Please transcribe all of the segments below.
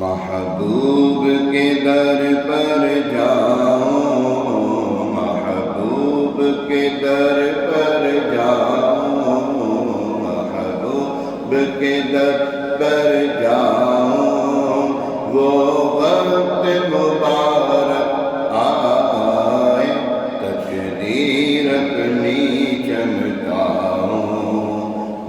محبوب کے در پر جاؤں، محبوب کے در پر جاؤں، محبوب کے در پر جاؤں، وہ وقت مبارک آئے تقدیر اپنی چمکاؤں،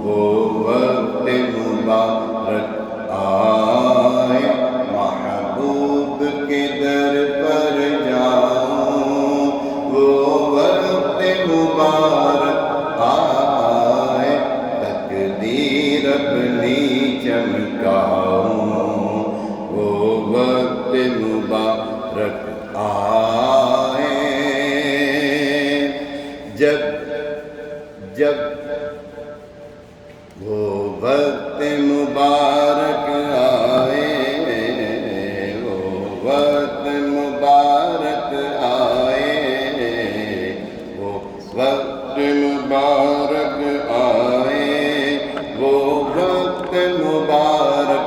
وہ وقت مبارک آئے محبوب کے در پر جاؤں، وہ وقت مبارک آئے تقدیر اپنی چمکاؤں، وہ وقت مبارک آئے جب وہ وقت مبارک آئے، وہ وقت مبارک آئے، وہ وقت مبارک آئے، وہ وقت مبارک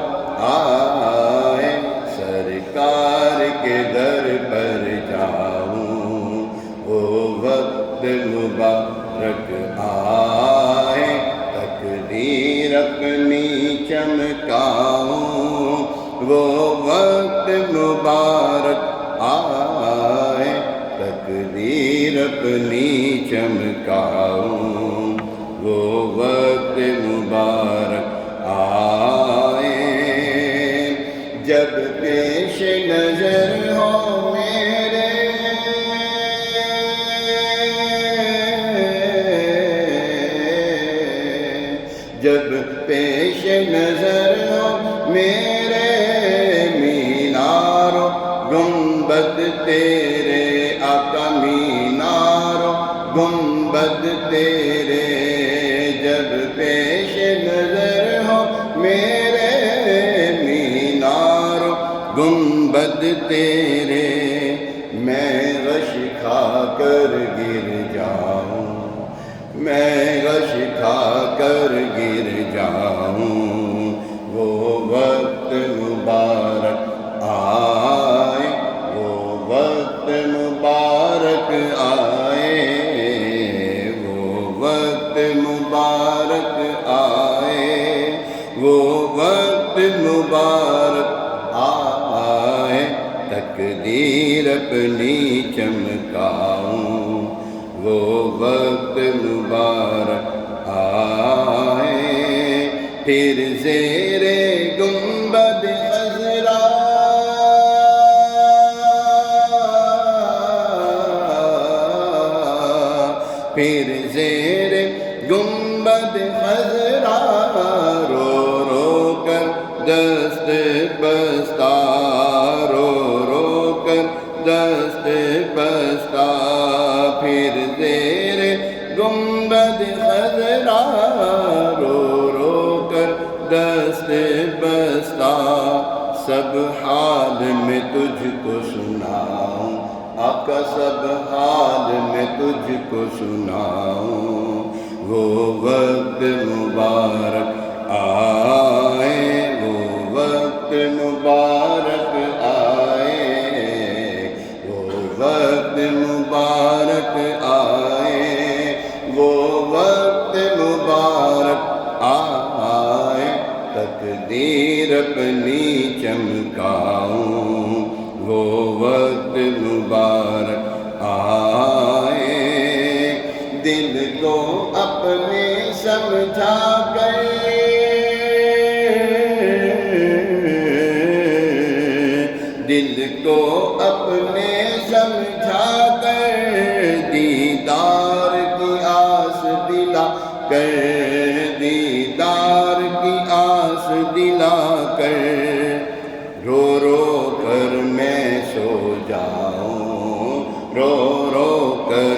آئے، سرکار کے در پر جاؤں، وہ وقت مبارک آئے تقدیر اپنی چمکاؤں، وہ وقت مبارک آئے تقدیر اپنی چمکاؤں، وہ وقت مبارک آئے جب پیش نظر ہو میرے، جب پیش نظر ہو میرے مینار و گنبد تیرے، آقا مینار و گنبد تیرے، جب پیش نظر ہو میرے مینار و گنبد تیرے، میں غش کھا کر گر جاؤں، میں غش کھا کر گر جاؤں، وہ وقت مبارک آئے، وہ وقت مبارک آئے، وہ وقت مبارک آئے، وہ وقت مبارک آئے تقدیر اپنی چمکاؤں، وہ وقت مبارک آئے پھر زیر گنبد خضرا، پھر زیر گنبد خضرا رو رو کر دست بستہ، رو رو کر دست بستہ، پھر زیر گنبد خضرا رو رو کر دست بستہ، سب حال میں تجھ کو سناؤں، آقا سب حال میں تجھ کو سناؤں، وہ وقت مبارک آئے، وہ وقت مبارک آئے، وہ وقت مبارک آئے، وہ وقت مبارک آئے تقدیر اپنی چمکاؤں، وہ وقت مبارک آئے دل کو اپنے سمجھا کر، دل کو اپنے سمجھا کر